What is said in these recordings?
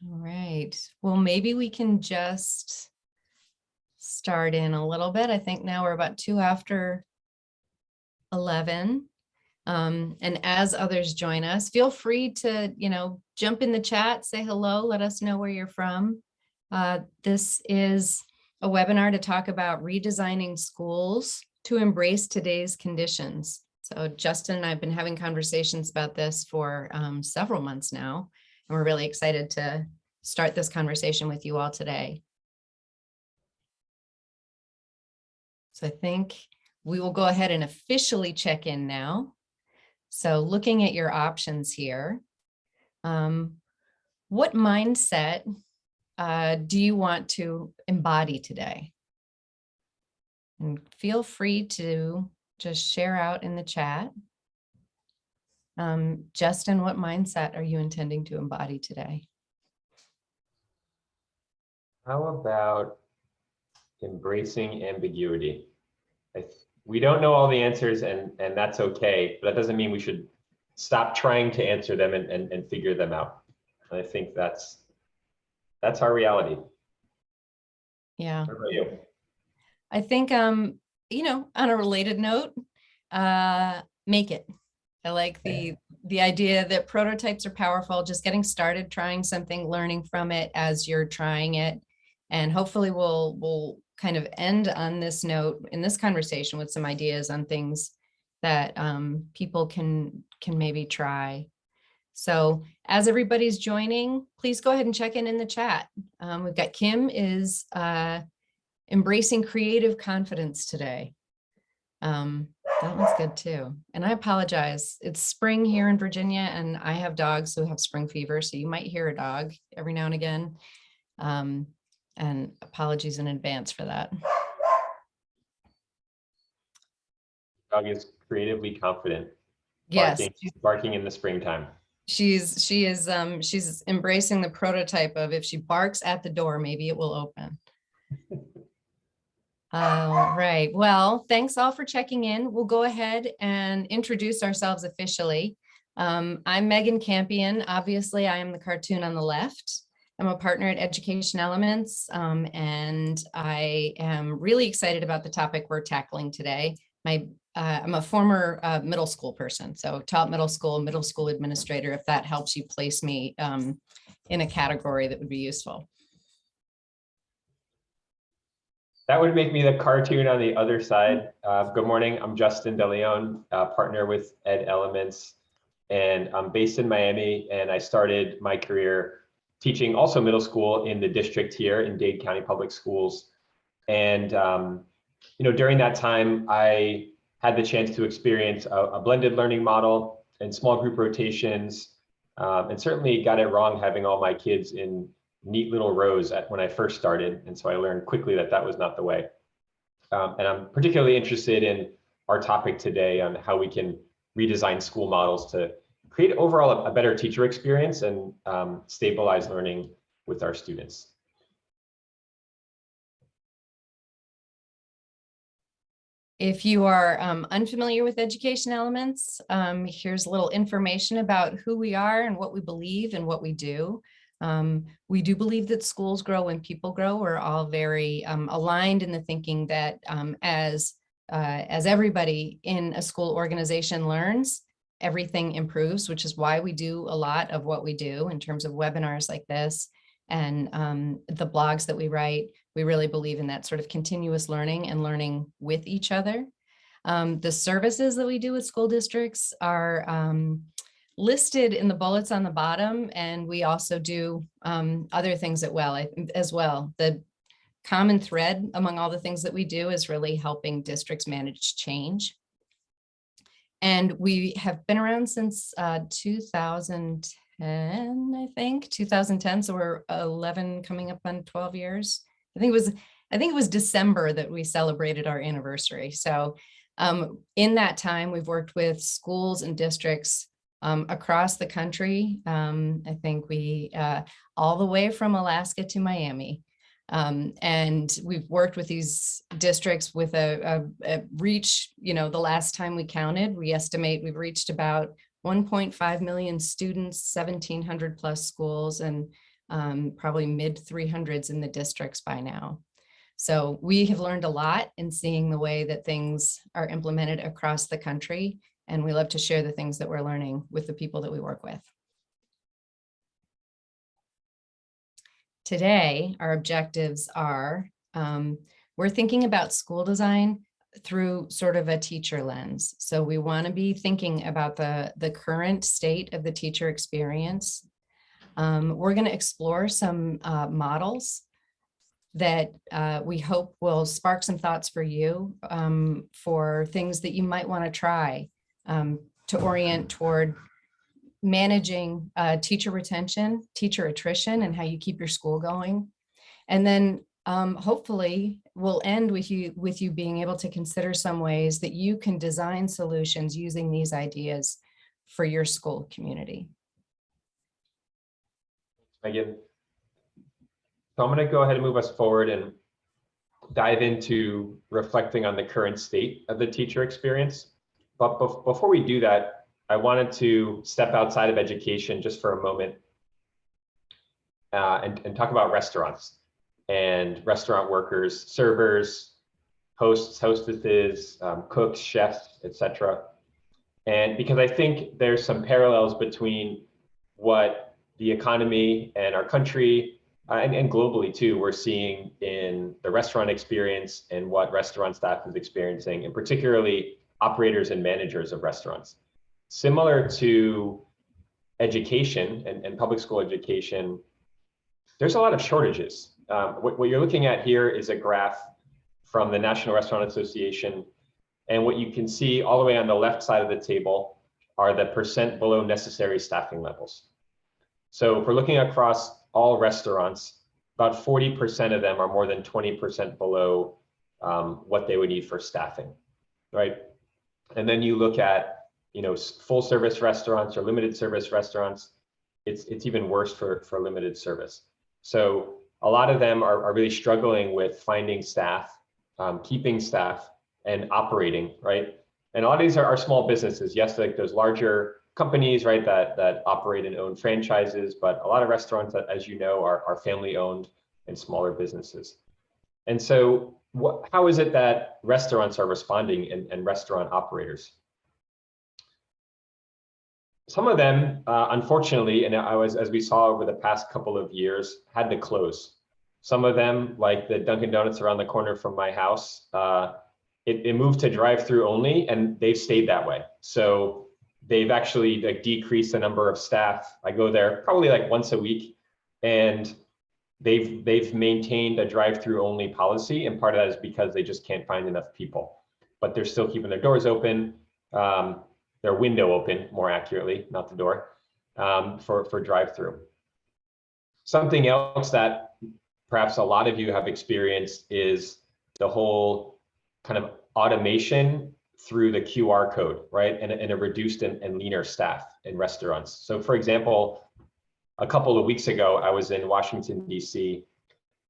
All right. Well, maybe we can just start in a little bit. I think now we're about 2 after 11. And as others join us, feel free to, jump in the chat, say hello, let us know where you're from. This is a webinar to talk about redesigning schools to embrace today's conditions. So Justin and I have been having conversations about this for several months now, and we're really excited to start this conversation with you all today. So I think we will go ahead and officially check in now. So looking at your options here, what mindset do you want to embody today? And feel free to just share out in the chat. Justin, what mindset are you intending to embody today? How about embracing ambiguity? We don't know all the answers, and that's okay, but that doesn't mean we should stop trying to answer them and figure them out. And I think that's our reality. Yeah. What about you? I think, on a related note, make it. I like the idea that prototypes are powerful, just getting started, trying something, learning from it as you're trying it. And hopefully we'll kind of end on this note in this conversation with some ideas on things that people can maybe try. So as everybody's joining, please go ahead and check in the chat. We've got Kim is embracing creative confidence today. That one's good too. And I apologize. It's spring here in Virginia and I have dogs who have spring fever. So you might hear a dog every now and again. And apologies in advance for that. Dog is creatively confident. Yes. Barking in the springtime. She's embracing the prototype of if she barks at the door, maybe it will open. All right. Well, thanks all for checking in. We'll go ahead and introduce ourselves officially. I'm Megan Campion. Obviously, I am the cartoon on the left. I'm a partner at Education Elements, and I am really excited about the topic we're tackling today. I'm a former middle school person, so taught middle school administrator, if that helps you place me in a category that would be useful. That would make me the cartoon on the other side. Good morning, I'm Justin DeLeon, partner with Ed Elements, and I'm based in Miami, and I started my career teaching also middle school in the district here in Dade County Public Schools. And during that time, I had the chance to experience a blended learning model and small group rotations, and certainly got it wrong having all my kids in neat little rows when I first started. And so I learned quickly that was not the way. And I'm particularly interested in our topic today on how we can redesign school models to create overall a better teacher experience and stabilize learning with our students. If you are unfamiliar with Education Elements, here's a little information about who we are and what we believe and what we do. We do believe that schools grow when people grow. We're all very aligned in the thinking that as everybody in a school organization learns, everything improves, which is why we do a lot of what we do in terms of webinars like this and the blogs that we write. We really believe in that sort of continuous learning and learning with each other. The services that we do with school districts are listed in the bullets on the bottom, and we also do other things as well. The common thread among all the things that we do is really helping districts manage change. And we have been around since 2010, I think, 2010. So we're 11 coming up on 12 years. I think it was December that we celebrated our anniversary. So in that time, we've worked with schools and districts across the country. I think we all the way from Alaska to Miami. And we've worked with these districts with a reach, the last time we counted, we estimate we've reached about 1.5 million students, 1,700 plus schools, and probably mid 300s in the districts by now. So we have learned a lot in seeing the way that things are implemented across the country, and we love to share the things that we're learning with the people that we work with. Today, our objectives are, we're thinking about school design through sort of a teacher lens. So we want to be thinking about the current state of the teacher experience. We're going to explore some models that we hope will spark some thoughts for you for things that you might want to try to orient toward managing teacher retention, teacher attrition, and how you keep your school going. And then hopefully we'll end with you being able to consider some ways that you can design solutions using these ideas for your school community. Megan. So I'm going to go ahead and move us forward and dive into reflecting on the current state of the teacher experience. But before we do that, I wanted to step outside of education just for a moment and talk about restaurants and restaurant workers, servers, hosts, hostesses, cooks, chefs, etc. And because I think there's some parallels between what the economy and our country and globally too, we're seeing in the restaurant experience and what restaurant staff is experiencing, and particularly operators and managers of restaurants. Similar to education and public school education, there's a lot of shortages. What you're looking at here is a graph from the National Restaurant Association. And what you can see all the way on the left side of the table are the percent below necessary staffing levels. So if we're looking across all restaurants, about 40% of them are more than 20% below what they would need for staffing, right? And then you look at, full service restaurants or limited service restaurants, it's even worse for limited service. So a lot of them are really struggling with finding staff, keeping staff, and operating, right? And a lot of these are small businesses. Yes, like those larger companies, right, that operate and own franchises, but a lot of restaurants, as you know, are family owned and smaller businesses. And so how is it that restaurants are responding and restaurant operators? Some of them, unfortunately, and as we saw over the past couple of years, had to close. Some of them, like the Dunkin' Donuts around the corner from my house, it moved to drive-through only, and they've stayed that way. So they've actually decreased the number of staff. I go there probably like once a week, and they've maintained a drive-through only policy, and part of that is because they just can't find enough people. But they're still keeping their doors open, their window open, more accurately, not the door, for drive-through. Something else that perhaps a lot of you have experienced is the whole kind of automation through the QR code, right? And a reduced and leaner staff in restaurants. So for example, a couple of weeks ago, I was in Washington, DC,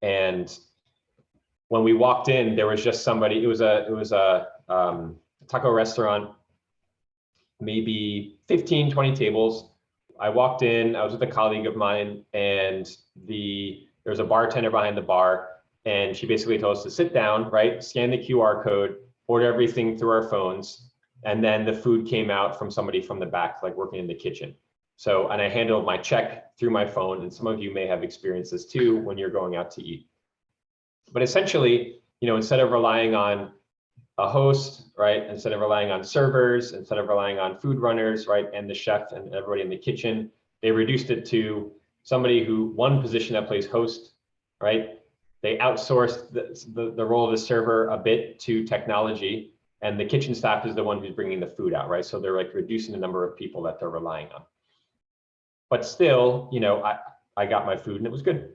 and when we walked in, there was just somebody, it was a taco restaurant, maybe 15, 20 tables. I walked in, I was with a colleague of mine, and there was a bartender behind the bar, and she basically told us to sit down, right? Scan the QR code, order everything through our phones, and then the food came out from somebody from the back, like working in the kitchen. So, and I handled my check through my phone, and some of you may have experienced this too when you're going out to eat. But essentially, instead of relying on a host, right? Instead of relying on servers, instead of relying on food runners, right? And the chef and everybody in the kitchen, they reduced it to somebody one position that plays host, right? They outsourced the role of the server a bit to technology, and the kitchen staff is the one who's bringing the food out, right? So they're like reducing the number of people that they're relying on. But still, I got my food and it was good.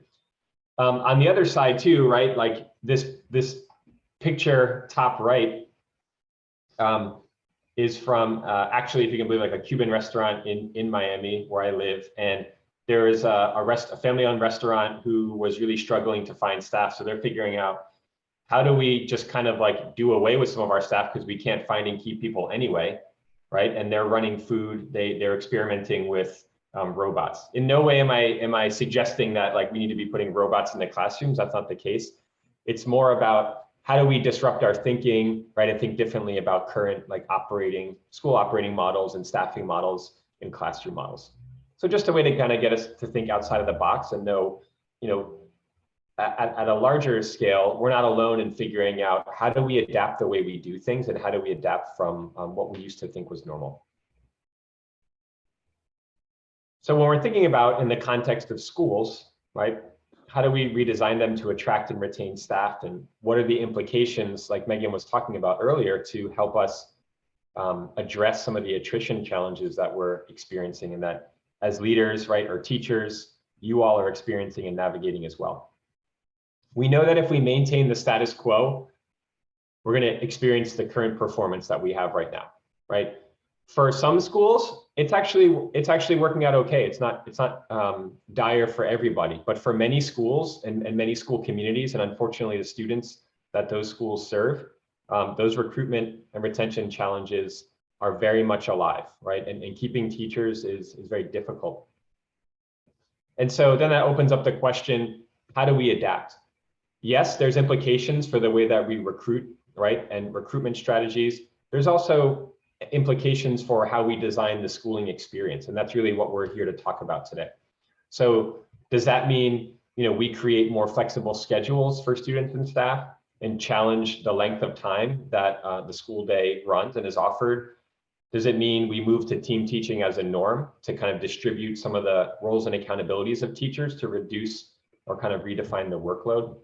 On the other side too, right? Like this picture top right is from actually, if you can believe, like a Cuban restaurant in Miami where I live, and there is a family-owned restaurant who was really struggling to find staff. So they're figuring out, how do we just kind of like do away with some of our staff because we can't find and keep people anyway, right? And they're running food. They're experimenting with robots. In no way am I suggesting that like we need to be putting robots in the classrooms. That's not the case. It's more about how do we disrupt our thinking, right, and think differently about current like school operating models and staffing models and classroom models. So just a way to kind of get us to think outside of the box and know, you know, at a larger scale, we're not alone in figuring out how do we adapt the way we do things and how do we adapt from what we used to think was normal. So when we're thinking about in the context of schools, right, how do we redesign them to attract and retain staff, and what are the implications, like Megan was talking about earlier, to help us address some of the attrition challenges that we're experiencing and that as leaders, right, or teachers, you all are experiencing and navigating as well. We know that if we maintain the status quo, we're going to experience the current performance that we have right now, right? For some schools, it's actually working out okay. It's not dire for everybody, but for many schools and many school communities, and unfortunately the students that those schools serve, those recruitment and retention challenges are very much alive, right? And keeping teachers is very difficult. And so then that opens up the question, how do we adapt? Yes, there's implications for the way that we recruit, right? And recruitment strategies. There's also implications for how we design the schooling experience. And that's really what we're here to talk about today. So does that mean, you know, we create more flexible schedules for students and staff and challenge the length of time that the school day runs and is offered? Does it mean we move to team teaching as a norm to kind of distribute some of the roles and accountabilities of teachers to reduce or kind of redefine the workload?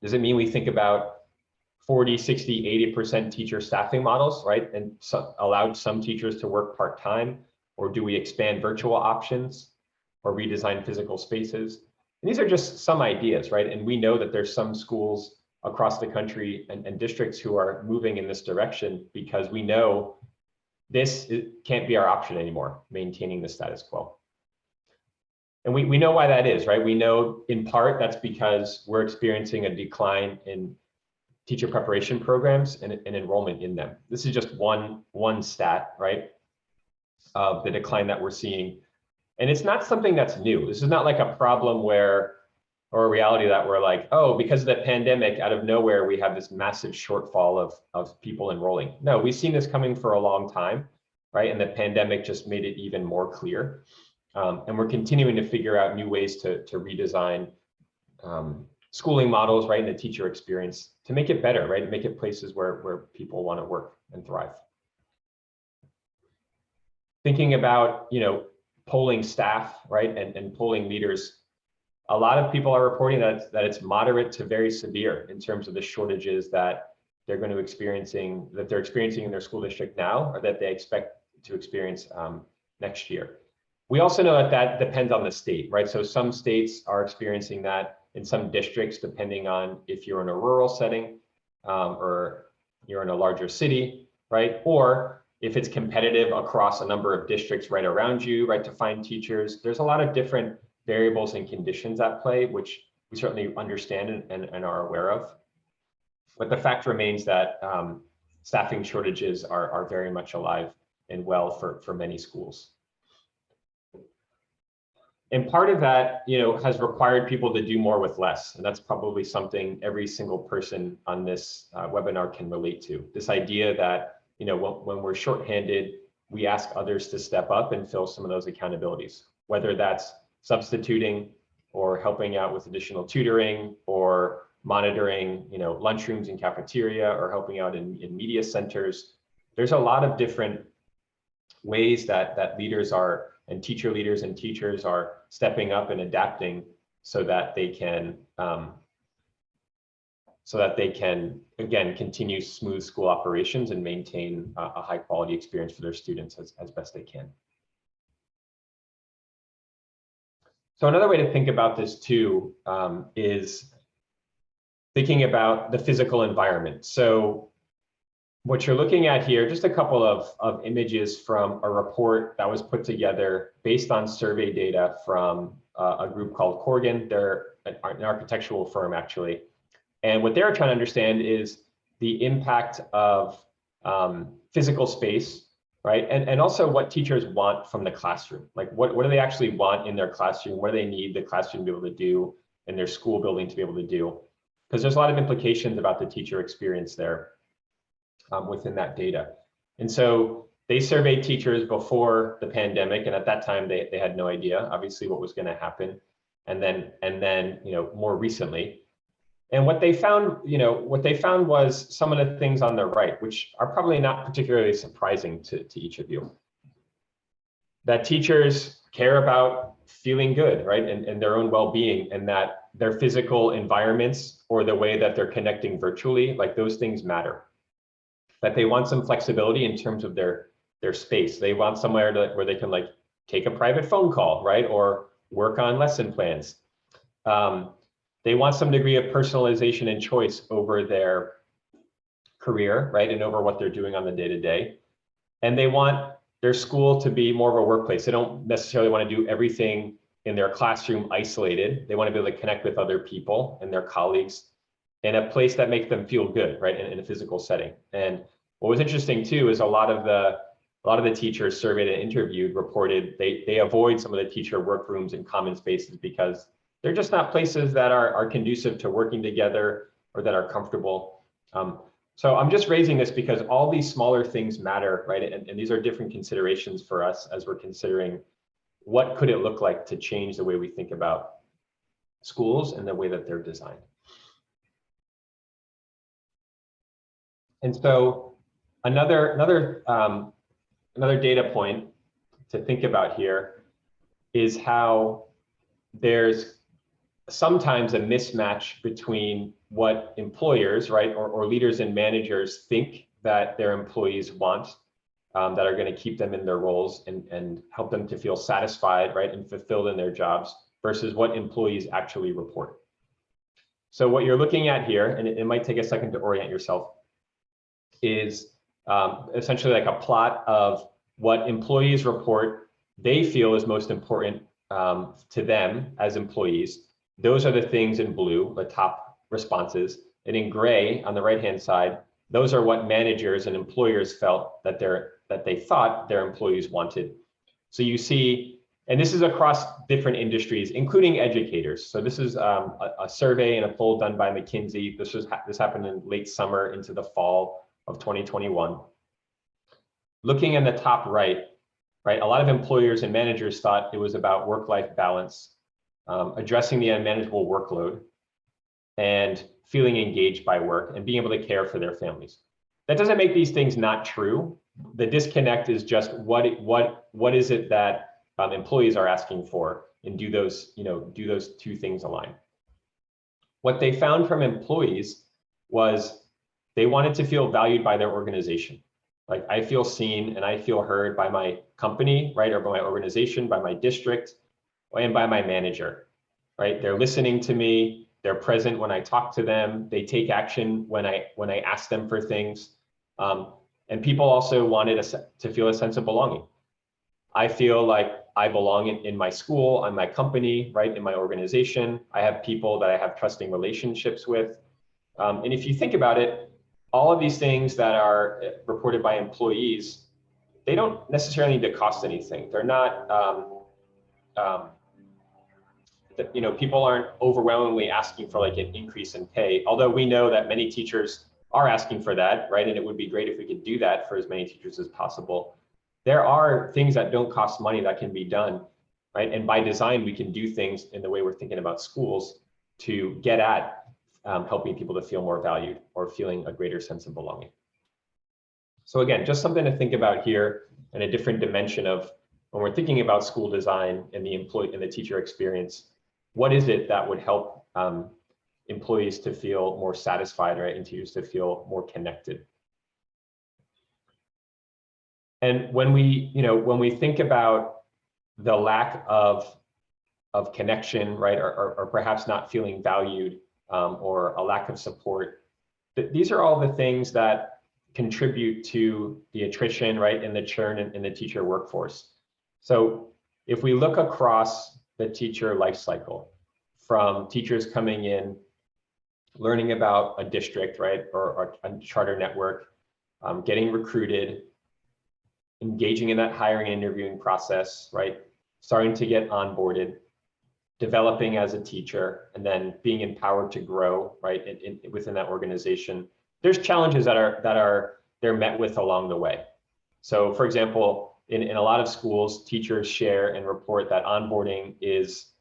Does it mean we think about 40, 60, 80% teacher staffing models, right? And so allow some teachers to work part-time, or do we expand virtual options or redesign physical spaces? And these are just some ideas, right? And we know that there's some schools across the country and districts who are moving in this direction because we know this can't be our option anymore, maintaining the status quo. And we know why that is, right? We know in part that's because we're experiencing a decline in teacher preparation programs and enrollment in them. This is just one stat, right, of the decline that we're seeing. And it's not something that's new. This is not like a problem or a reality that we're like, oh, because of the pandemic, out of nowhere, we have this massive shortfall of people enrolling. No, we've seen this coming for a long time, right? And the pandemic just made it even more clear. And we're continuing to figure out new ways to redesign schooling models, right, and the teacher experience to make it better, right, and make it places where people want to work and thrive. Thinking about, you know, polling staff, right, and polling leaders, a lot of people are reporting that it's moderate to very severe in terms of the shortages that they're experiencing in their school district now, or that they expect to experience next year. We also know that depends on the state, right? So some states are experiencing that in some districts, depending on if you're in a rural setting or you're in a larger city, right? Or if it's competitive across a number of districts right around you, right, to find teachers. There's a lot of different variables and conditions at play, which we certainly understand and are aware of. But the fact remains that staffing shortages are very much alive and well for many schools. And part of that, you know, has required people to do more with less. And that's probably something every single person on this webinar can relate to. This idea that, you know, when we're shorthanded, we ask others to step up and fill some of those accountabilities, whether that's substituting or helping out with additional tutoring or monitoring, you know, lunchrooms and cafeteria, or helping out in media centers. There's a lot of different ways that leaders are, and teacher leaders and teachers are stepping up and adapting so that they can again continue smooth school operations and maintain a high quality experience for their students as best they can. So another way to think about this too is thinking about the physical environment. So what you're looking at here, just a couple of images from a report that was put together based on survey data from a group called Corgan. They're an architectural firm, actually. And what they're trying to understand is the impact of physical space right? And also what teachers want from the classroom. Like what do they actually want in their classroom? What do they need the classroom to be able to do in their school building to be able to do? Because there's a lot of implications about the teacher experience there within that data. And so they surveyed teachers before the pandemic, and at that time they had no idea, obviously, what was going to happen. And then more recently, and what they found, was some of the things on the right, which are probably not particularly surprising to each of you. That teachers care about feeling good, right, and their own well-being, and that their physical environments or the way that they're connecting virtually, like those things matter. That they want some flexibility in terms of their space. They want somewhere where they can like take a private phone call, right, or work on lesson plans. They want some degree of personalization and choice over their career, right, and over what they're doing on the day-to-day. And they want their school to be more of a workplace. They don't necessarily want to do everything in their classroom isolated. They want to be able to connect with other people and their colleagues in a place that makes them feel good, right, in a physical setting. And what was interesting too is a lot of the teachers surveyed and interviewed reported they avoid some of the teacher workrooms and common spaces because they're just not places that are conducive to working together or that are comfortable. So I'm just raising this because all these smaller things matter, right? And these are different considerations for us as we're considering what could it look like to change the way we think about schools and the way that they're designed. And so another data point to think about here is how there's sometimes a mismatch between what employers, right, or leaders and managers think that their employees want, that are going to keep them in their roles and help them to feel satisfied, right, and fulfilled in their jobs, versus what employees actually report. So what you're looking at here, and it might take a second to orient yourself, is essentially like a plot of what employees report they feel is most important to them as employees. Those are the things in blue, the top responses. And in gray on the right-hand side, those are what managers and employers felt that they thought their employees wanted. So you see, and this is across different industries, including educators. So this is a survey and a poll done by McKinsey. This happened in late summer into the fall of 2021. Looking in the top right, a lot of employers and managers thought it was about work-life balance, addressing the unmanageable workload, and feeling engaged by work and being able to care for their families. That doesn't make these things not true. The disconnect is just what is it that employees are asking for, and do those two things align? What they found from employees was they wanted to feel valued by their organization. Like, I feel seen and I feel heard by my company, right, or by my organization, by my district, and by my manager, right? They're listening to me. They're present when I talk to them. They take action when I ask them for things. And people also wanted to feel a sense of belonging. I feel like I belong in my school, in my company, right, in my organization. I have people that I have trusting relationships with. And if you think about it, all of these things that are reported by employees, they don't necessarily need to cost anything. They're not, people aren't overwhelmingly asking for like an increase in pay, although we know that many teachers are asking for that, right? And it would be great if we could do that for as many teachers as possible. There are things that don't cost money that can be done, right? And by design, we can do things in the way we're thinking about schools to get at helping people to feel more valued or feeling a greater sense of belonging. So again, just something to think about here, and a different dimension of when we're thinking about school design and the employee and the teacher experience, what is it that would help employees to feel more satisfied, right, and teachers to feel more connected? And when we think about the lack of connection, right, or perhaps not feeling valued, or a lack of support, these are all the things that contribute to the attrition, right, and the churn in the teacher workforce. So if we look across the teacher life cycle, from teachers coming in, learning about a district, right, or a charter network, getting recruited, engaging in that hiring and interviewing process, right? Starting to get onboarded, developing as a teacher, and then being empowered to grow, right, within that organization. There's challenges they're met with along the way. So for example, in a lot of schools, teachers share and report that onboarding is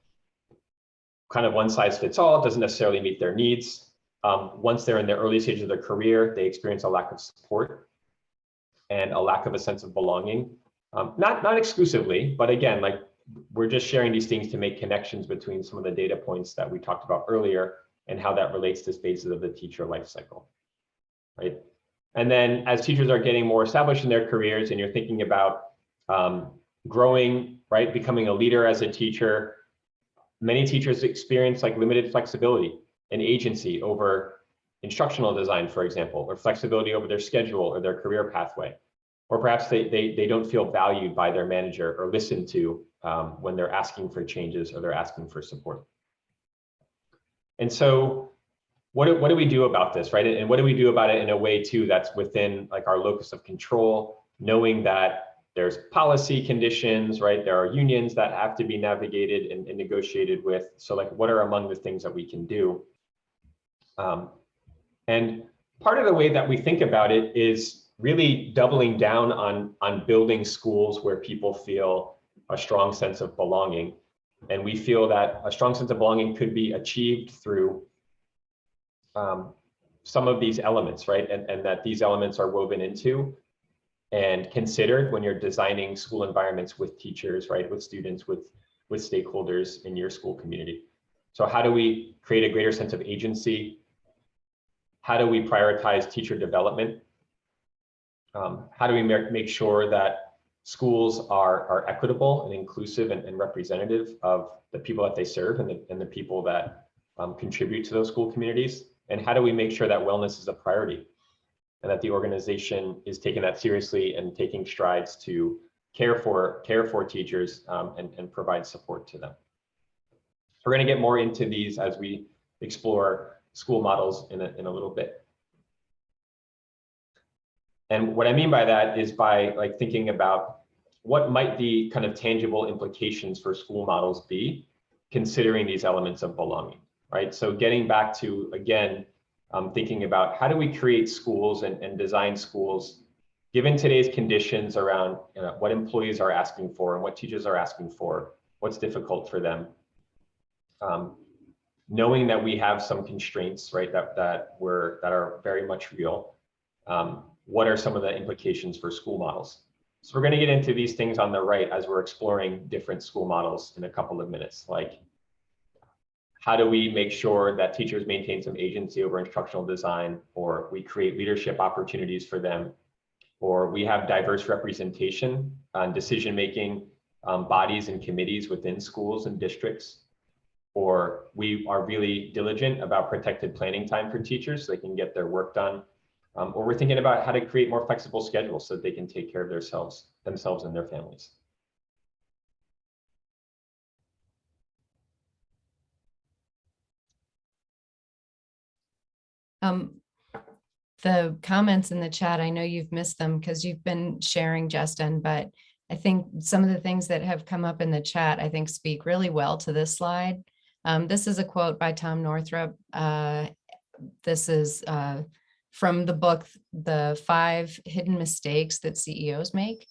kind of one size fits all, doesn't necessarily meet their needs. Once they're in the early stages of their career, they experience a lack of support and a lack of a sense of belonging. Not exclusively, but again, like we're just sharing these things to make connections between some of the data points that we talked about earlier and how that relates to phases of the teacher life cycle, right? And then as teachers are getting more established in their careers and you're thinking about growing, right, becoming a leader as a teacher, many teachers experience like limited flexibility and agency over instructional design, for example, or flexibility over their schedule or their career pathway. Or perhaps they don't feel valued by their manager or listened to when they're asking for changes or they're asking for support. And so what do we do about this, right? And what do we do about it in a way too that's within like our locus of control, knowing that there's policy conditions, right? There are unions that have to be navigated and negotiated with. So like, what are among the things that we can do? And part of the way that we think about it is really doubling down on building schools where people feel a strong sense of belonging. And we feel that a strong sense of belonging could be achieved through some of these elements, right? And that these elements are woven into and considered when you're designing school environments with teachers, right? With students, with stakeholders in your school community. So how do we create a greater sense of agency? How do we prioritize teacher development? How do we make sure that schools are equitable and inclusive and representative of the people that they serve and the people that contribute to those school communities? And how do we make sure that wellness is a priority and that the organization is taking that seriously and taking strides to care for teachers and provide support to them? We're going to get more into these as we explore school models in a little bit. And what I mean by that is by like thinking about what might the kind of tangible implications for school models be, considering these elements of belonging, right? So getting back to, again, thinking about how do we create schools and design schools, given today's conditions around what employees are asking for and what teachers are asking for, what's difficult for them. Knowing that we have some constraints, right, that are very much real. What are some of the implications for school models? So we're going to get into these things on the right as we're exploring different school models in a couple of minutes. Like, how do we make sure that teachers maintain some agency over instructional design, or we create leadership opportunities for them, or we have diverse representation on decision-making bodies and committees within schools and districts, or we are really diligent about protected planning time for teachers so they can get their work done. Or we're thinking about how to create more flexible schedules so that they can take care of themselves and their families. The comments in the chat, I know you've missed them because you've been sharing, Justin, but I think some of the things that have come up in the chat, I think speak really well to this slide. This is a quote by Tom Northrup. This is from the book, The 5 Hidden Mistakes That CEOs Make.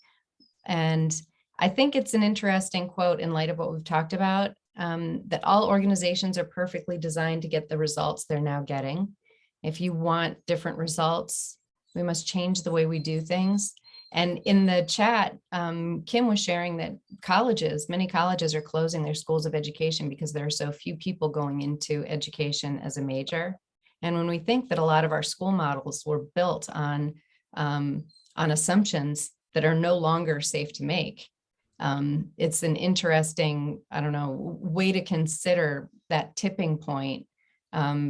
And I think it's an interesting quote in light of what we've talked about, that all organizations are perfectly designed to get the results they're now getting. If you want different results, we must change the way we do things. And in the chat, Kim was sharing that many colleges are closing their schools of education because there are so few people going into education as a major. And when we think that a lot of our school models were built on assumptions that are no longer safe to make, it's an interesting, way to consider that tipping point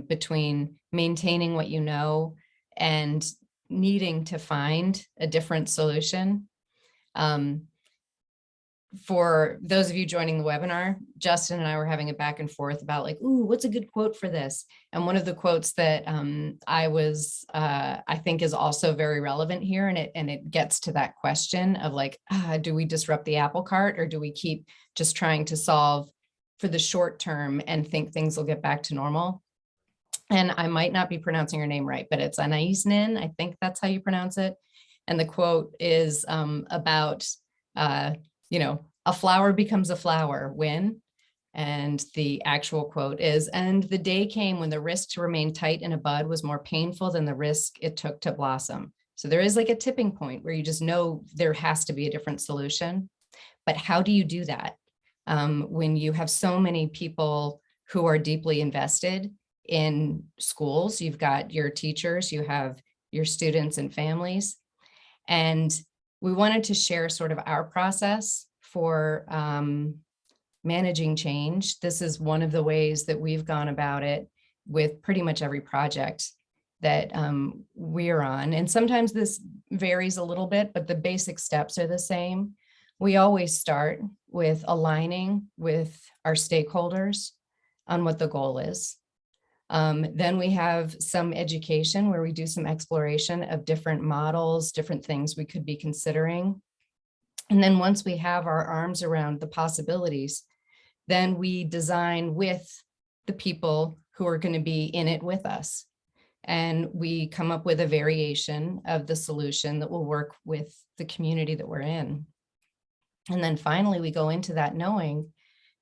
between maintaining what you know and needing to find a different solution. for those of you joining the webinar, Justin and I were having a back and forth about like, ooh, what's a good quote for this? And one of the quotes that I think is also very relevant here, and it gets to that question of like, do we disrupt the apple cart, or do we keep just trying to solve for the short term and think things will get back to normal? And I might not be pronouncing her name right, but it's Anais Nin. I think that's how you pronounce it. And the quote is about, a flower becomes a flower when, and the actual quote is, and the day came when the risk to remain tight in a bud was more painful than the risk it took to blossom. So there is like a tipping point where you just know there has to be a different solution. But how do you do that when you have so many people who are deeply invested in schools? You've got your teachers, you have your students and families. And we wanted to share sort of our process for managing change. This is one of the ways that we've gone about it with pretty much every project that we're on. And sometimes this varies a little bit, but the basic steps are the same. We always start with aligning with our stakeholders on what the goal is. Then we have some education where we do some exploration of different models, different things we could be considering. And then once we have our arms around the possibilities, then we design with the people who are going to be in it with us. And we come up with a variation of the solution that will work with the community that we're in. And then finally, we go into that knowing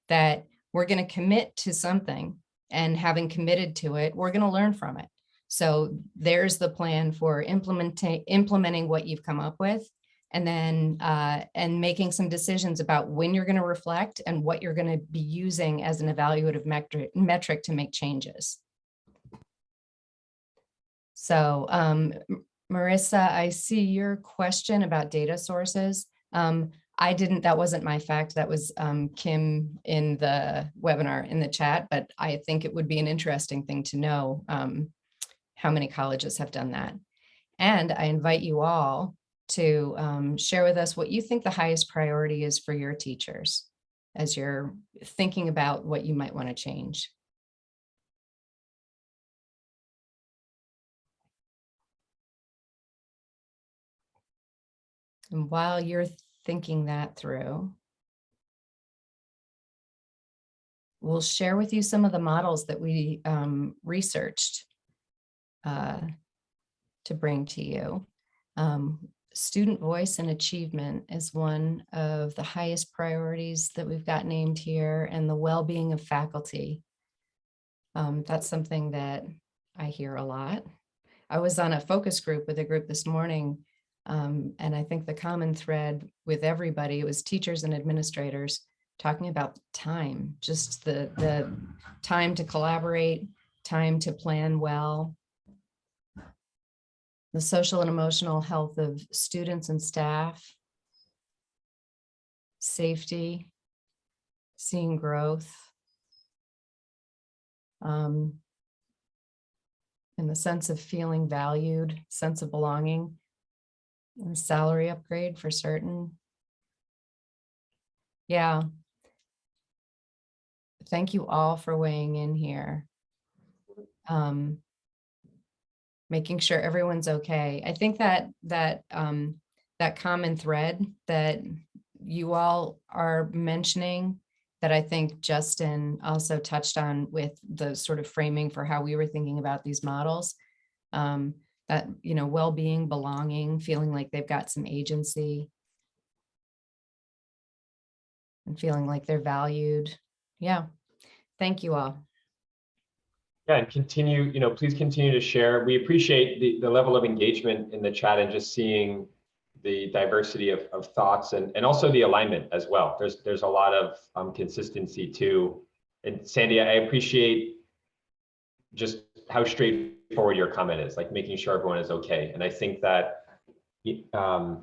that we're going to commit to something, and having committed to it, we're going to learn from it. So there's the plan for implementing what you've come up with, and then and making some decisions about when you're going to reflect and what you're going to be using as an evaluative metric to make changes. So Marissa, I see your question about data sources. That wasn't my fact, that was Kim in the webinar in the chat, but I think it would be an interesting thing to know how many colleges have done that. And I invite you all to share with us what you think the highest priority is for your teachers as you're thinking about what you might want to change. And while you're thinking that through, we'll share with you some of the models that we researched to bring to you. Student voice and achievement is one of the highest priorities that we've got named here, and the well-being of faculty. That's something that I hear a lot. I was on a focus group with a group this morning, and I think the common thread with everybody, it was teachers and administrators talking about time, just the time to collaborate, time to plan well, the social and emotional health of students and staff, safety, seeing growth, and the sense of feeling valued, sense of belonging, and salary upgrade for certain. Yeah. Thank you all for weighing in here. Making sure everyone's okay. I think that that common thread that you all are mentioning, that I think Justin also touched on with the sort of framing for how we were thinking about these models, that, well-being, belonging, feeling like they've got some agency and feeling like they're valued. Yeah. Thank you all. Yeah, and continue, please continue to share. We appreciate the level of engagement in the chat and just seeing the diversity of thoughts and also the alignment as well. There's a lot of consistency too. And Sandy, I appreciate just how straightforward your comment is, like making sure everyone is okay. And I think that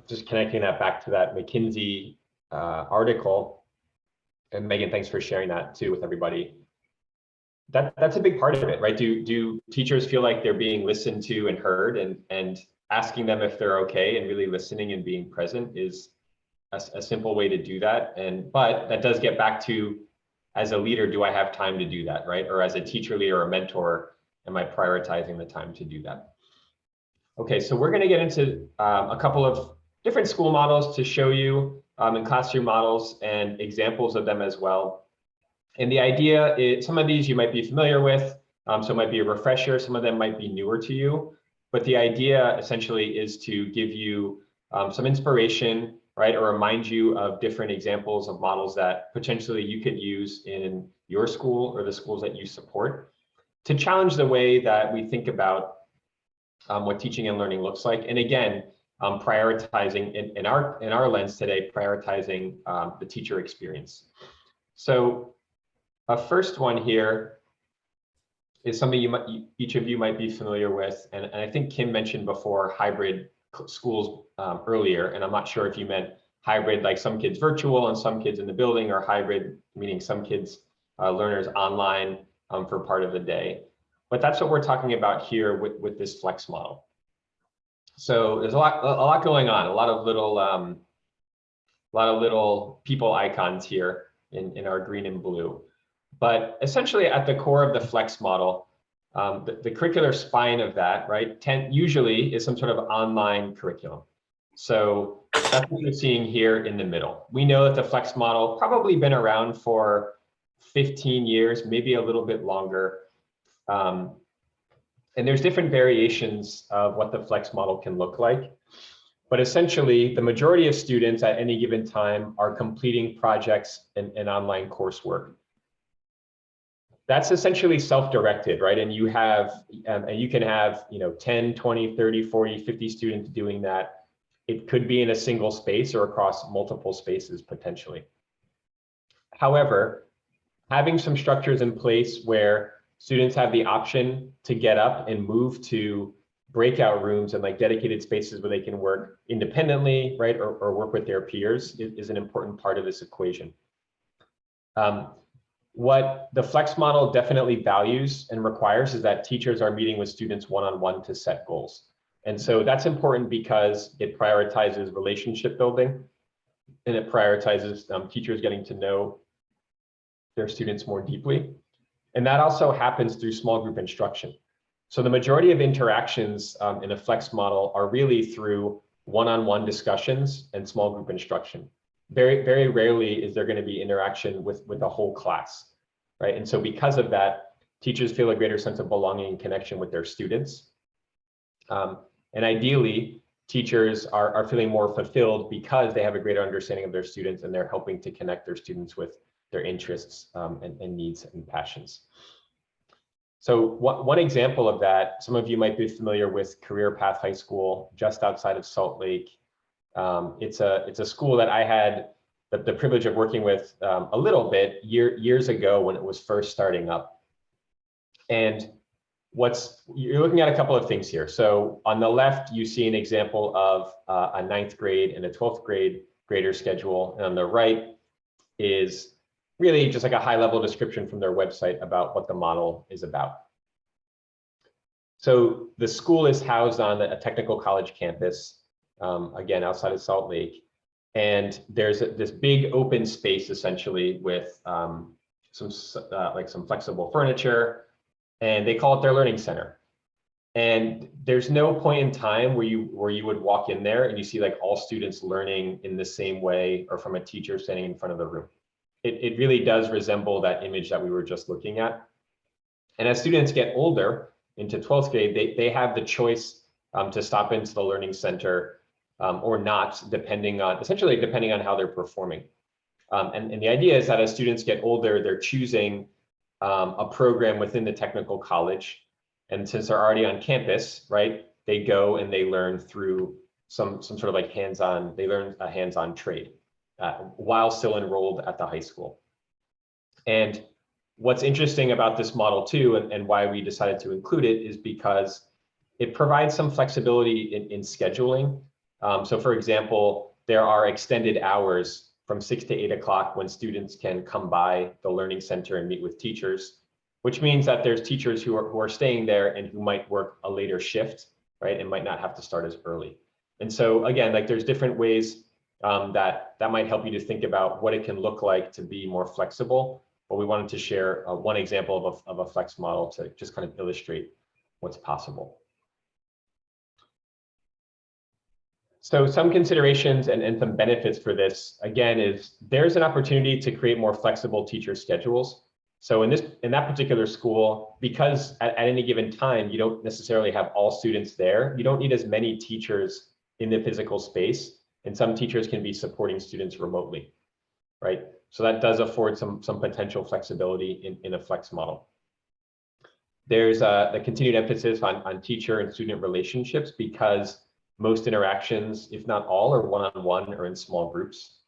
just connecting that back to that McKinsey article, and Megan, thanks for sharing that too with everybody. That's a big part of it, right? Do teachers feel like they're being listened to and heard, and asking them if they're okay and really listening and being present is a simple way to do that. But that does get back to, as a leader, do I have time to do that, right? Or as a teacher, leader, or mentor, am I prioritizing the time to do that? Okay, so we're going to get into a couple of different school models to show you, and classroom models and examples of them as well. And the idea is, some of these you might be familiar with, so it might be a refresher, some of them might be newer to you. But the idea essentially is to give you some inspiration, right, or remind you of different examples of models that potentially you could use in your school or the schools that you support, to challenge the way that we think about what teaching and learning looks like. And again, prioritizing in our lens today, prioritizing the teacher experience. So a first one here is something each of you might be familiar with. And I think Kim mentioned before hybrid schools earlier, and I'm not sure if you meant hybrid, like some kids virtual and some kids in the building, or hybrid, meaning some kids, learners online for part of the day. But that's what we're talking about here with this flex model. So there's a lot going on, a lot of little people icons here in our green and blue. But essentially at the core of the flex model, the curricular spine of that, right, usually is some sort of online curriculum. So that's what you're seeing here in the middle. We know that the flex model probably been around for 15 years, maybe a little bit longer. And there's different variations of what the flex model can look like. But essentially, the majority of students at any given time are completing projects and online coursework. That's essentially self-directed, right? And you have, and you can have, 10, 20, 30, 40, 50 students doing that. It could be in a single space or across multiple spaces potentially. However, having some structures in place where students have the option to get up and move to breakout rooms and like dedicated spaces where they can work independently, right, or work with their peers is an important part of this equation. What the flex model definitely values and requires is that teachers are meeting with students one-on-one to set goals. And so that's important because it prioritizes relationship building, and it prioritizes teachers getting to know their students more deeply. And that also happens through small group instruction. So the majority of interactions in a flex model are really through one-on-one discussions and small group instruction. Very, very rarely is there going to be interaction with the whole class, right? And so because of that, teachers feel a greater sense of belonging and connection with their students. And ideally, teachers are feeling more fulfilled because they have a greater understanding of their students and they're helping to connect their students with their interests and needs and passions. So one example of that, some of you might be familiar with Career Path High School just outside of Salt Lake. It's a school that I had the privilege of working with a little bit years ago when it was first starting up. And you're looking at a couple of things here. So on the left, you see an example of a 9th grade and a 12th grade grader schedule. And on the right is really just like a high-level description from their website about what the model is about. So the school is housed on a technical college campus, again, outside of Salt Lake. And there's this big open space, essentially, with some flexible furniture, and they call it their learning center. And there's no point in time where you would walk in there and you see like all students learning in the same way or from a teacher standing in front of the room. It really does resemble that image that we were just looking at. And as students get older into 12th grade, they have the choice to stop into the learning center or not, depending on how they're performing. And the idea is that as students get older, they're choosing a program within the technical college. And since they're already on campus, right, they go and they learn through some sort of like they learn a hands-on trade while still enrolled at the high school. And what's interesting about this model too, and why we decided to include it, is because it provides some flexibility in scheduling. So for example, there are extended hours from 6 to 8 o'clock when students can come by the learning center and meet with teachers, which means that there's teachers who are staying there and who might work a later shift, right, and might not have to start as early. And so again, like there's different ways that might help you to think about what it can look like to be more flexible. But we wanted to share one example of a flex model to just kind of illustrate what's possible. So some considerations and some benefits for this, again, is there's an opportunity to create more flexible teacher schedules. So in that particular school, because at any given time, you don't necessarily have all students there, you don't need as many teachers in the physical space, and some teachers can be supporting students remotely, right? So that does afford some potential flexibility in a flex model. There's the continued emphasis on teacher and student relationships, because most interactions, if not all, are one-on-one or in small groups.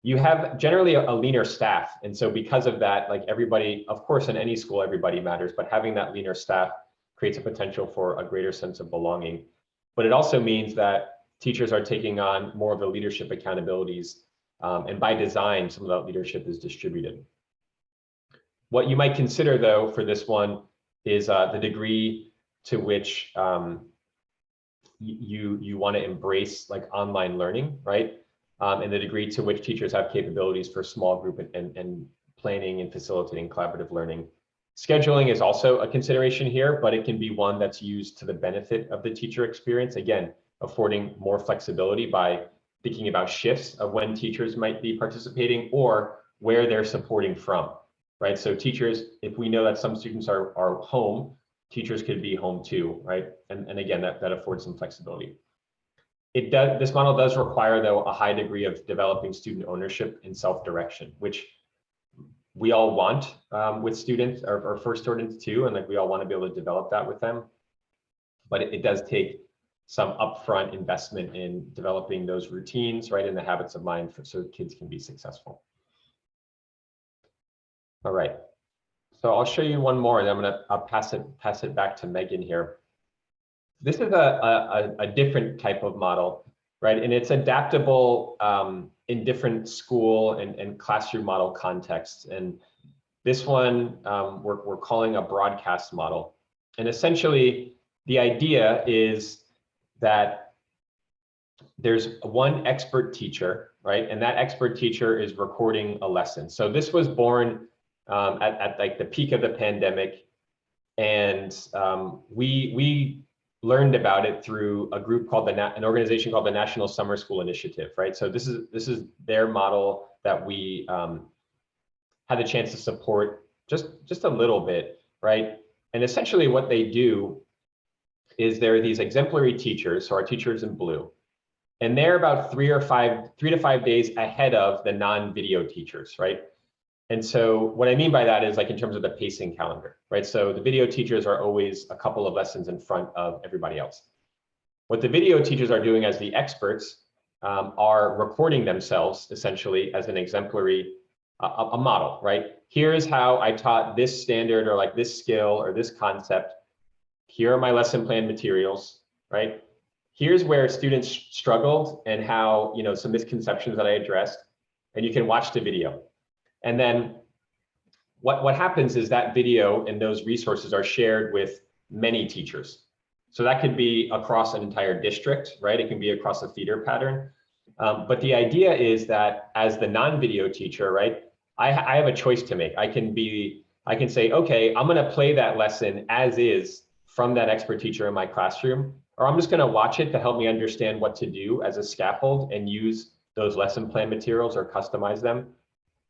You have generally a leaner staff. And so because of that, like everybody, of course, in any school, everybody matters, but having that leaner staff creates a potential for a greater sense of belonging. But it also means that teachers are taking on more of the leadership accountabilities. And by design, some of that leadership is distributed. What you might consider, though, for this one is the degree to which you want to embrace like online learning, right? And the degree to which teachers have capabilities for small group and planning and facilitating collaborative learning. Scheduling is also a consideration here, but it can be one that's used to the benefit of the teacher experience. Again, affording more flexibility by thinking about shifts of when teachers might be participating or where they're supporting from, right? So teachers, if we know that some students are home, teachers could be home too, right? And again, that affords some flexibility. This model does require, though, a high degree of developing student ownership and self-direction, which we all want with students or for students too, and like we all want to be able to develop that with them. But it does take some upfront investment in developing those routines, right, and the habits of mind so kids can be successful. All right. So I'll show you one more, and I'll pass it back to Megan here. This is a different type of model, right? And it's adaptable in different school and classroom model contexts. And this one we're calling a broadcast model. And essentially, the idea is that there's one expert teacher, right? And that expert teacher is recording a lesson. So this was born at like the peak of the pandemic, and we learned about it through a group called an organization called the National Summer School Initiative, right? So this is their model that we had the chance to support just a little bit, right? And essentially what they do is there are these exemplary teachers, so our teachers in blue, and they're about 3 to 5 days ahead of the non-video teachers, right? And so what I mean by that is like in terms of the pacing calendar, right? So the video teachers are always a couple of lessons in front of everybody else. What the video teachers are doing as the experts are recording themselves essentially as an exemplary, a model, right? Here's how I taught this standard or like this skill or this concept. Here are my lesson plan materials, right? Here's where students struggled and how, you know, some misconceptions that I addressed, and you can watch the video. And then what happens is that video and those resources are shared with many teachers. So that could be across an entire district, right? It can be across a feeder pattern. But the idea is that as the non-video teacher, right, I have a choice to make. I can say, okay, I'm gonna play that lesson as is from that expert teacher in my classroom, or I'm just gonna watch it to help me understand what to do as a scaffold and use those lesson plan materials or customize them.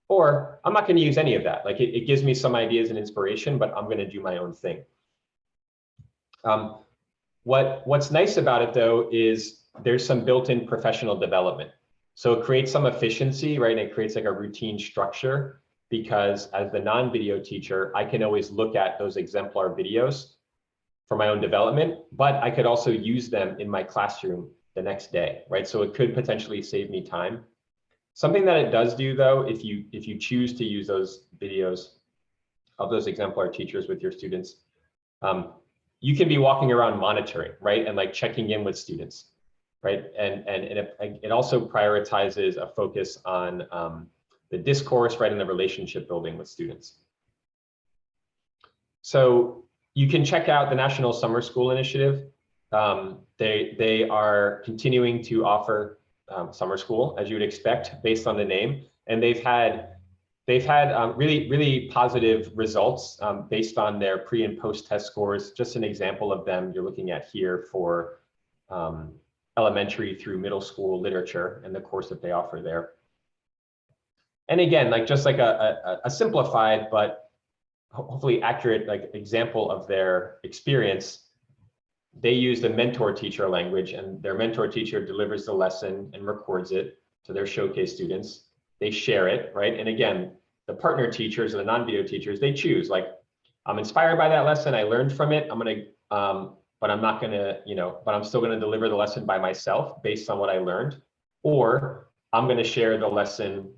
Or I'm not going to use any of that. Like it gives me some ideas and inspiration, but I'm going to do my own thing. What's nice about it, though, is there's some built-in professional development. So it creates some efficiency, right? And it creates like a routine structure, because as the non-video teacher, I can always look at those exemplar videos for my own development, but I could also use them in my classroom the next day, right? So it could potentially save me time. Something that it does do, though, if you choose to use those videos of those exemplar teachers with your students, you can be walking around monitoring, right, and like checking in with students, right? And it also prioritizes a focus on the discourse, right, and the relationship building with students. So you can check out the National Summer School Initiative. They are continuing to offer summer school, as you would expect based on the name. And they've had really positive results based on their pre and post test scores. Just an example of them you're looking at here for elementary through middle school literature and the course that they offer there. And again, like just like a simplified but hopefully accurate like example of their experience. They use the mentor teacher language, and their mentor teacher delivers the lesson and records it to their showcase students. They share it, right? And again, the partner teachers and the non-video teachers, they choose like, I'm inspired by that lesson, I learned from it, but I'm not gonna, but I'm still gonna deliver the lesson by myself based on what I learned, or I'm gonna share the lesson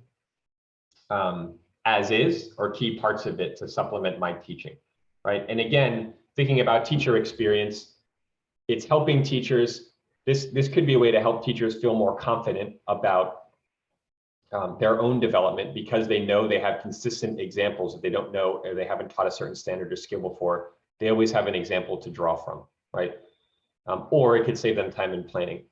as is, or key parts of it to supplement my teaching, right? And again, thinking about teacher experience, it's helping teachers. This could be a way to help teachers feel more confident about their own development, because they know they have consistent examples. If they don't know, or they haven't taught a certain standard or skill before, they always have an example to draw from, right? Or it could save them time in planning.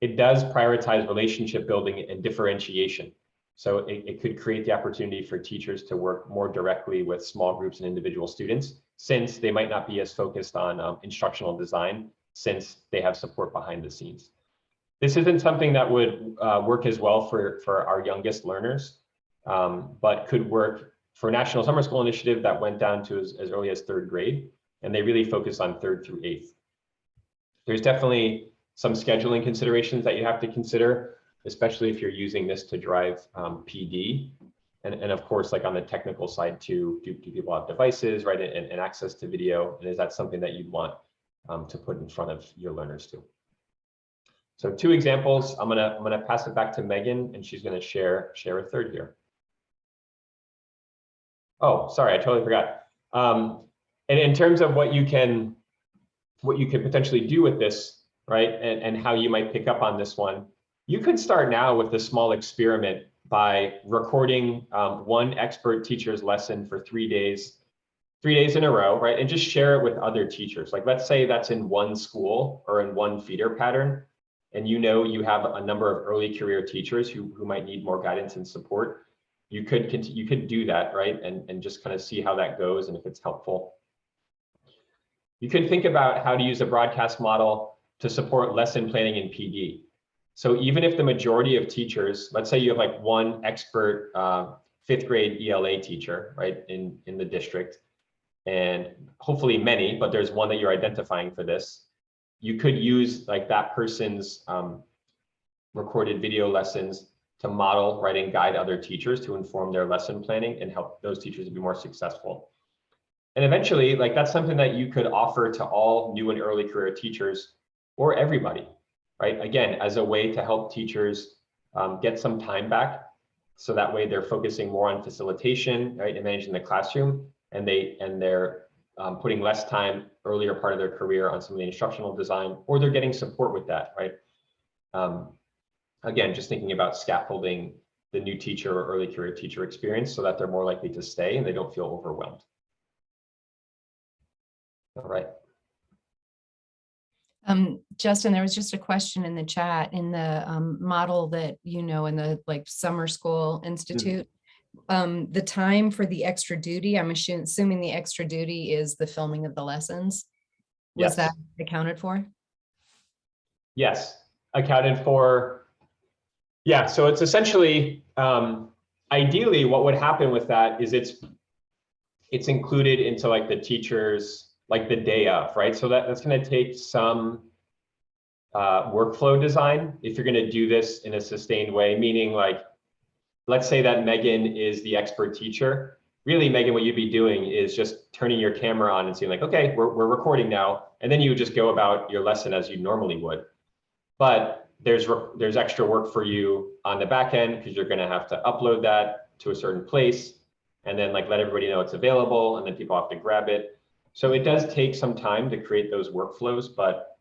It does prioritize relationship building and differentiation. So it could create the opportunity for teachers to work more directly with small groups and individual students, since they might not be as focused on instructional design, since they have support behind the scenes. This isn't something that would work as well for our youngest learners, but could work for National Summer School Initiative that went down to as early as 3rd grade, and they really focus on 3rd through 8th. There's definitely some scheduling considerations that you have to consider, especially if you're using this to drive PD. And of course, like on the technical side too, do people have devices, right, and access to video? And is that something that you'd want to put in front of your learners too? So 2 examples. I'm gonna pass it back to Megan, and she's gonna share a third here. Oh, sorry, I totally forgot. And in terms of what you can potentially do with this, right, and how you might pick up on this one, you could start now with a small experiment by recording one expert teacher's lesson for 3 days in a row, right, and just share it with other teachers. Like, let's say that's in one school or in one feeder pattern, and you have a number of early career teachers who might need more guidance and support. You could do that, right, and just kind of see how that goes and if it's helpful. You could think about how to use a broadcast model to support lesson planning in PD. So even if the majority of teachers, let's say you have like one expert 5th grade ELA teacher, right, in the district, and hopefully many, but there's one that you're identifying for this, you could use like that person's recorded video lessons to model, right, and guide other teachers to inform their lesson planning and help those teachers to be more successful. And eventually, like, that's something that you could offer to all new and early career teachers, or everybody, right? Again, as a way to help teachers get some time back, so that way they're focusing more on facilitation, right, and managing the classroom, and they're putting less time earlier part of their career on some of the instructional design, or they're getting support with that, right? Again, just thinking about scaffolding the new teacher or early career teacher experience so that they're more likely to stay and they don't feel overwhelmed. All right. Justin, there was just a question in the chat in the model that, in the like Summer School Institute, the time for the extra duty, I'm assuming the extra duty is the filming of the lessons. Was that accounted for? Yes, accounted for. Yeah, so it's essentially, ideally what would happen with that is it's included into like the teachers, like the day of, right? So that's going to take some workflow design if you're going to do this in a sustained way, meaning like, let's say that Megan is the expert teacher. Really, Megan, what you'd be doing is just turning your camera on and saying like, okay, we're recording now. And then you would just go about your lesson as you normally would. But there's extra work for you on the back end, because you're going to have to upload that to a certain place and then like let everybody know it's available, and then people have to grab it. So it does take some time to create those workflows, but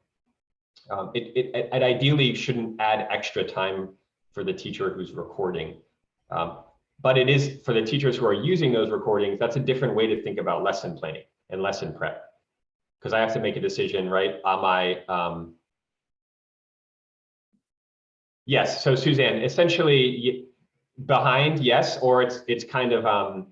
it ideally shouldn't add extra time for the teacher who's recording. But it is for the teachers who are using those recordings. That's a different way to think about lesson planning and lesson prep, because I have to make a decision, right? Yes. So Suzanne, essentially behind, yes, or it's kind of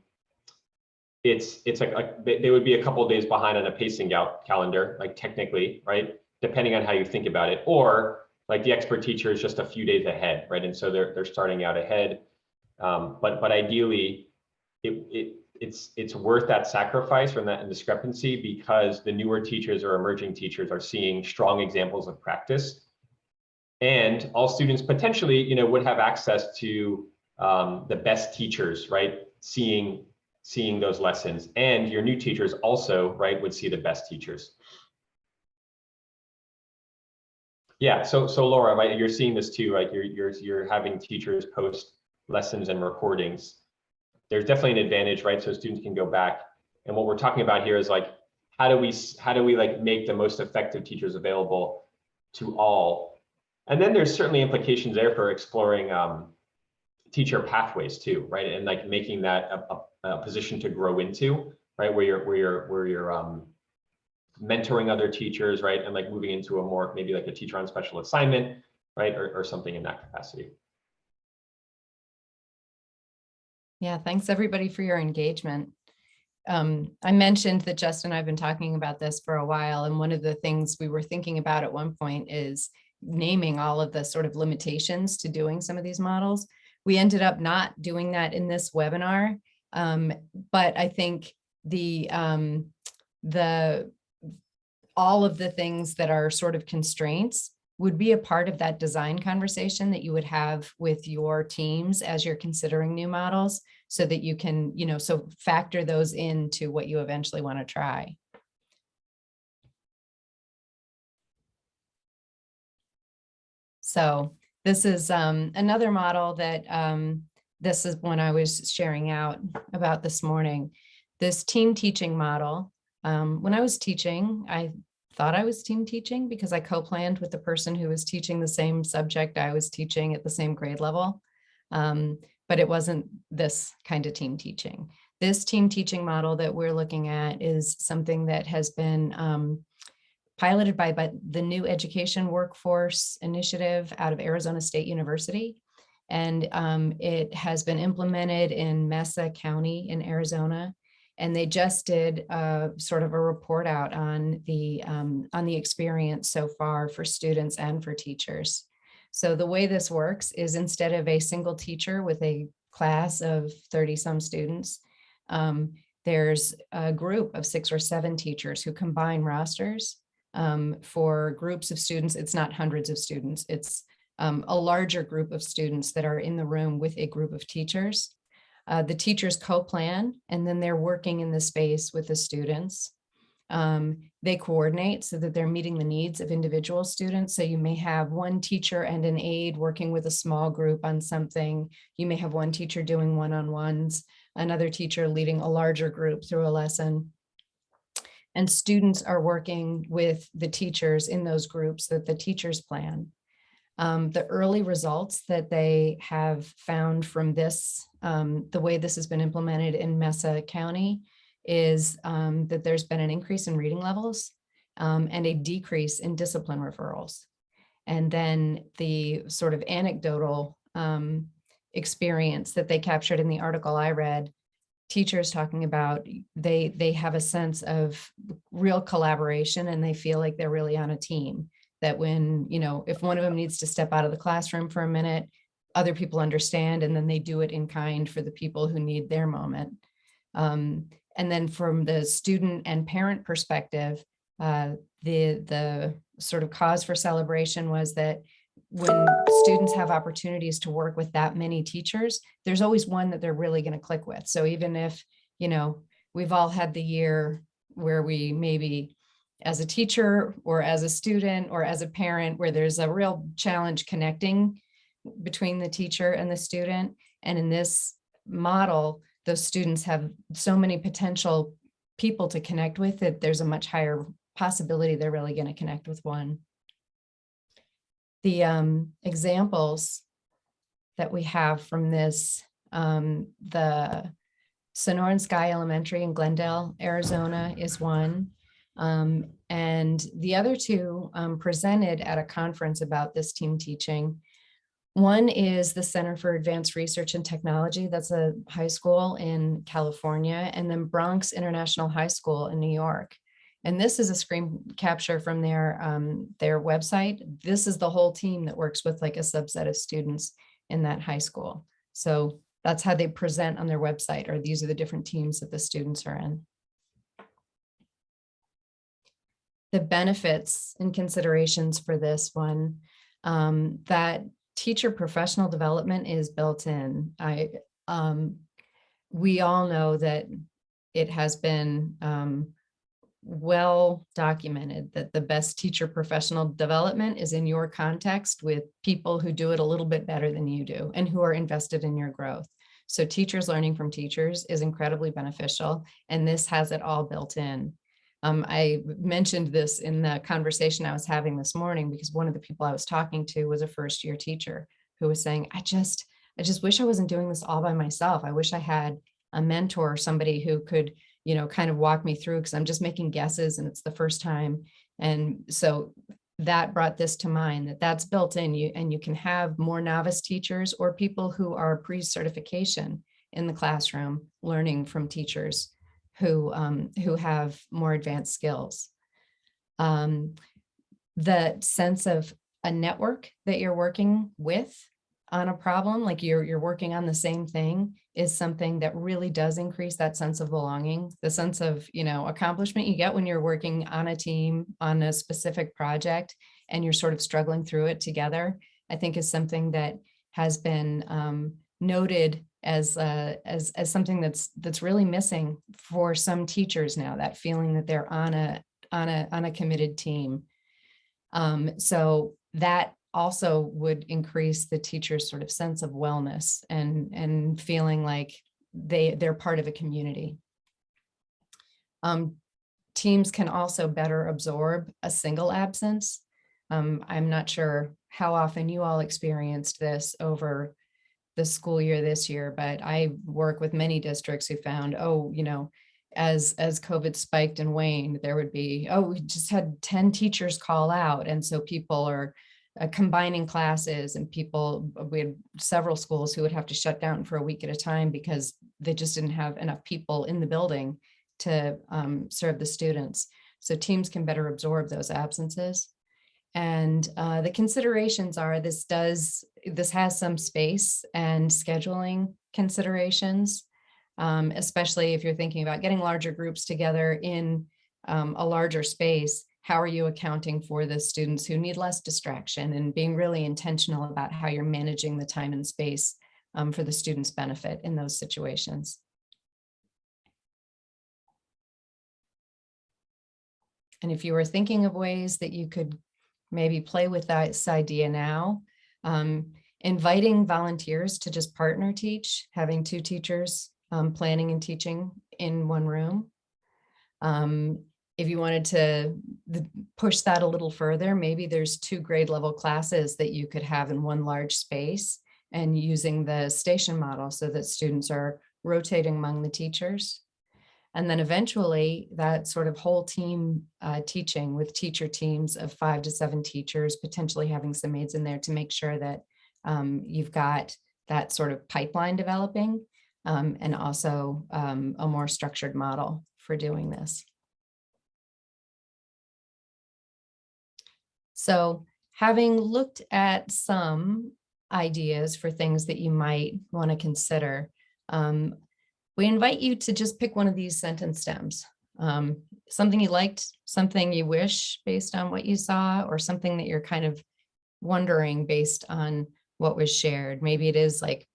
it's like they would be a couple of days behind on a pacing out calendar, like technically, right? Depending on how you think about it, or like the expert teacher is just a few days ahead, right? And so they're starting out ahead. But ideally, it's worth that sacrifice from that discrepancy, because the newer teachers or emerging teachers are seeing strong examples of practice, and all students potentially, would have access to the best teachers, right? Seeing those lessons, and your new teachers also, right, would see the best teachers. Yeah. So Laura, right, you're seeing this too, right? You're having teachers post lessons and recordings. There's definitely an advantage, right? So students can go back. And what we're talking about here is like, how do we like make the most effective teachers available to all? And then there's certainly implications there for exploring teacher pathways too, right? And like making that a position to grow into, right? Where you're mentoring other teachers, right? And like moving into a more, maybe like a teacher on special assignment, right? Or something in that capacity. Yeah, thanks everybody for your engagement. I mentioned that Justin and I have been talking about this for a while, and one of the things we were thinking about at one point is naming all of the sort of limitations to doing some of these models. We ended up not doing that in this webinar, but I think all of the things that are sort of constraints would be a part of that design conversation that you would have with your teams as you're considering new models, so that you can, so factor those into what you eventually want to try. So this is another model that this is one I was sharing out about this morning. This team teaching model. When I was teaching, I thought I was team teaching because I co-planned with the person who was teaching the same subject I was teaching at the same grade level. But it wasn't this kind of team teaching. This team teaching model that we're looking at is something that has been piloted by the New Education Workforce Initiative out of Arizona State University. And it has been implemented in Mesa County in Arizona. And they just did sort of a report out on the experience so far for students and for teachers. So the way this works is, instead of a single teacher with a class of 30 some students, there's a group of 6 or 7 teachers who combine rosters for groups of students. It's not hundreds of students. It's a larger group of students that are in the room with a group of teachers. The teachers co-plan, and then they're working in the space with the students. They coordinate so that they're meeting the needs of individual students. So you may have one teacher and an aide working with a small group on something. You may have one teacher doing one-on-ones, another teacher leading a larger group through a lesson. And students are working with the teachers in those groups that the teachers plan. The early results that they have found from this, the way this has been implemented in Mesa County, is that there's been an increase in reading levels and a decrease in discipline referrals. And then the sort of anecdotal experience that they captured in the article I read, teachers talking about, they have a sense of real collaboration, and they feel like they're really on a team. That when, if one of them needs to step out of the classroom for a minute, other people understand, and then they do it in kind for the people who need their moment. And then from the student and parent perspective, the sort of cause for celebration was that when students have opportunities to work with that many teachers, there's always one that they're really going to click with. So even if, we've all had the year where we maybe, as a teacher or as a student or as a parent, where there's a real challenge connecting between the teacher and the student. And in this model, those students have so many potential people to connect with that there's a much higher possibility they're really going to connect with one. The examples that we have from this, the Sonoran Sky Elementary in Glendale, Arizona is one. And the other two presented at a conference about this team teaching. One is the Center for Advanced Research and Technology. That's a high school in California, and then Bronx International High School in New York. And this is a screen capture from their website. This is the whole team that works with like a subset of students in that high school. So that's how they present on their website, or these are the different teams that the students are in. The benefits and considerations for this one, that teacher professional development is built in. We all know that it has been well documented that the best teacher professional development is in your context with people who do it a little bit better than you do and who are invested in your growth. So teachers learning from teachers is incredibly beneficial, and this has it all built in. I mentioned this in the conversation I was having this morning because one of the people I was talking to was a first year teacher who was saying, I just wish I wasn't doing this all by myself. I wish I had a mentor, somebody who could, kind of walk me through, because I'm just making guesses and it's the first time. And so that brought this to mind, that's built in you, and you can have more novice teachers or people who are pre-certification in the classroom learning from teachers who have more advanced skills. The sense of a network that you're working with on a problem, like you're working on the same thing, is something that really does increase that sense of belonging, the sense of, accomplishment you get when you're working on a team on a specific project and you're sort of struggling through it together, I think is something that has been noted as something that's really missing for some teachers now, that feeling that they're on a committed team. So that also would increase the teacher's sort of sense of wellness and feeling like they're part of a community. Teams can also better absorb a single absence. I'm not sure how often you all experienced this over the school year this year, but I work with many districts who found, as COVID spiked and waned, there would be, we just had 10 teachers call out. And so people are combining classes, and we had several schools who would have to shut down for a week at a time because they just didn't have enough people in the building to serve the students. So teams can better absorb those absences. And the considerations are, this has some space and scheduling considerations, especially if you're thinking about getting larger groups together in a larger space. How are you accounting for the students who need less distraction, and being really intentional about how you're managing the time and space for the students' benefit in those situations. And if you were thinking of ways that you could maybe play with this idea now, inviting volunteers to just partner teach, having 2 teachers planning and teaching in one room. If you wanted to push that a little further, maybe there's 2 grade level classes that you could have in one large space, and using the station model so that students are rotating among the teachers. And then eventually that sort of whole team teaching with teacher teams of 5 to 7 teachers, potentially having some aides in there to make sure that you've got that sort of pipeline developing, and also a more structured model for doing this. So having looked at some ideas for things that you might want to consider, we invite you to just pick one of these sentence stems. Something you liked, something you wish based on what you saw, or something that you're kind of wondering based on what was shared. Maybe it is like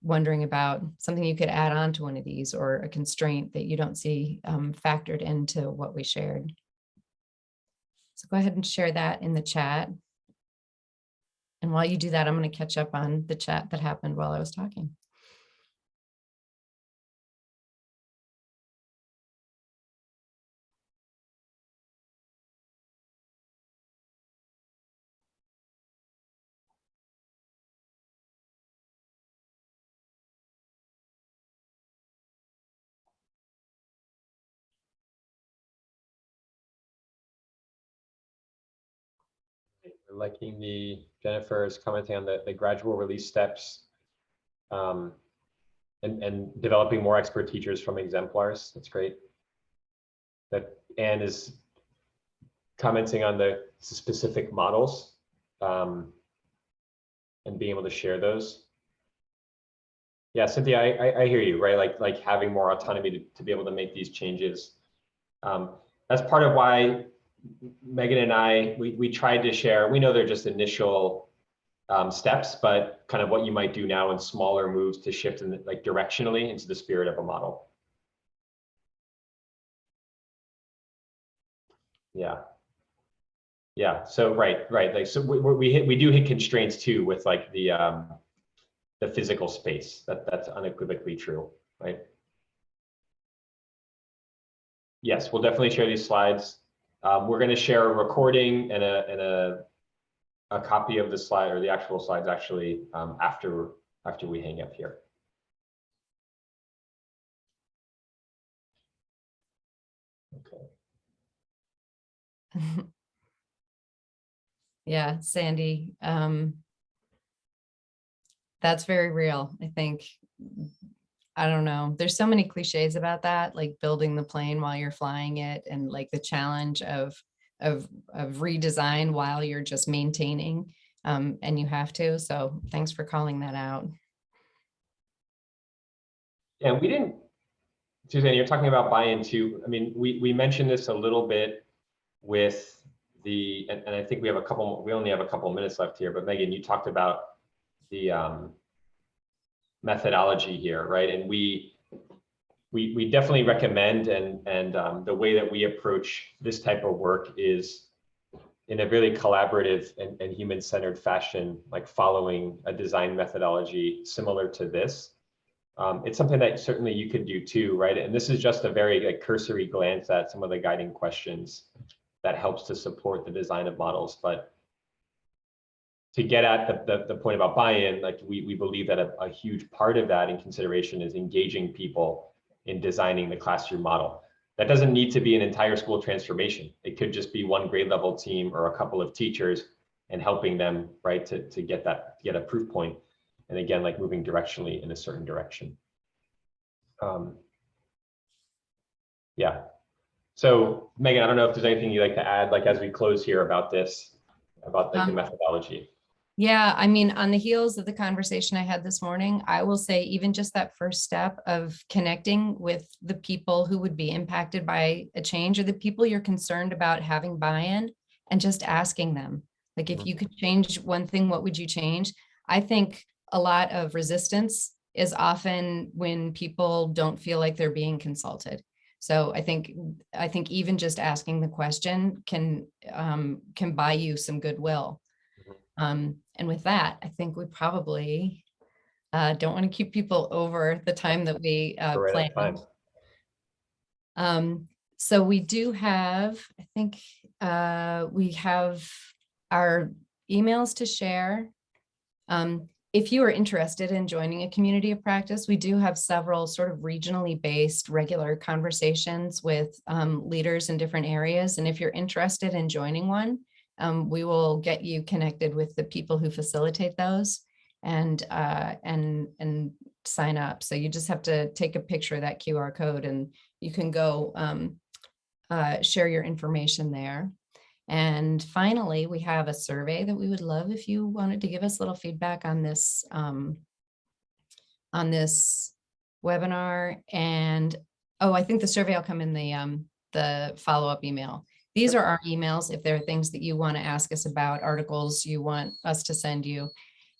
wondering about something you could add on to one of these, or a constraint that you don't see factored into what we shared. So go ahead and share that in the chat. And while you do that, I'm going to catch up on the chat that happened while I was talking. Liking Jennifer is commenting on the gradual release steps, and developing more expert teachers from exemplars. That's great. That Anne is commenting on the specific models, and being able to share those. Yeah, Cynthia, I hear you, right? Like having more autonomy to be able to make these changes. That's part of why Megan and I, we tried to share, we know they're just initial steps, but kind of what you might do now in smaller moves to shift in like directionally into the spirit of a model. Yeah. Yeah. So right. Like so we do hit constraints too with like the physical space. That's unequivocally true, right? Yes, we'll definitely share these slides. We're going to share a recording and a copy of the slide, or the actual slides actually, after we hang up here. Okay. Yeah, Sandy, that's very real. I think, I don't know, there's so many cliches about that, like building the plane while you're flying it, and like the challenge of redesign while you're just maintaining, and you have to. So thanks for calling that out. Yeah, we didn't, Suzanne, you're talking about buy-in too. I mean, we mentioned this a little bit with and I think we only have a couple minutes left here, but Megan, you talked about the methodology here, right? And we definitely recommend, and the way that we approach this type of work is in a really collaborative and human-centered fashion, like following a design methodology similar to this. It's something that certainly you could do too, right? And this is just a very like cursory glance at some of the guiding questions that helps to support the design of models. But to get at the point about buy-in, like we believe that a huge part of that in consideration is engaging people in designing the classroom model. That doesn't need to be an entire school transformation. It could just be one grade level team or a couple of teachers and helping them, right, to get a proof point. And again, like moving directionally in a certain direction. Yeah. So Megan, I don't know if there's anything you'd like to add, like as we close here about this, about like the methodology. Yeah, I mean, on the heels of the conversation I had this morning, I will say even just that first step of connecting with the people who would be impacted by a change, or the people you're concerned about having buy-in, and just asking them, like, if you could change one thing, what would you change? I think a lot of resistance is often when people don't feel like they're being consulted. So I think even just asking the question can buy you some goodwill. And with that, I think we probably don't want to keep people over the time that we planned. So we do have, I think we have our emails to share. If you are interested in joining a community of practice, we do have several sort of regionally based regular conversations with leaders in different areas. And if you're interested in joining one, we will get you connected with the people who facilitate those and sign up. So you just have to take a picture of that QR code and you can go share your information there. And finally, we have a survey that we would love if you wanted to give us a little feedback on this webinar. And I think the survey will come in the follow-up email. These are our emails if there are things that you want to ask us about, articles you want us to send you.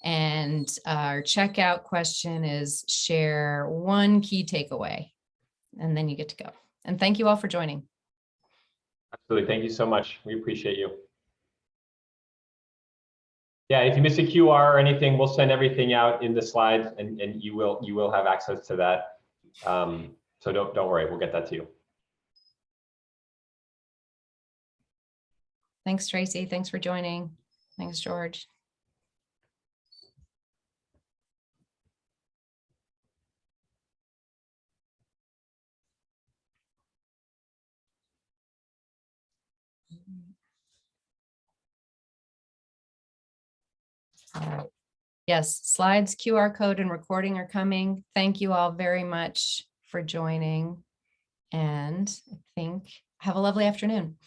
And our checkout question is share one key takeaway, and then you get to go. And thank you all for joining. Absolutely. Thank you so much. We appreciate you. Yeah, if you miss a QR or anything, we'll send everything out in the slides, and you will have access to that. So don't worry, we'll get that to you. Thanks, Tracy. Thanks for joining. Thanks, George. Yes, slides, QR code, and recording are coming. Thank you all very much for joining. And I think have a lovely afternoon.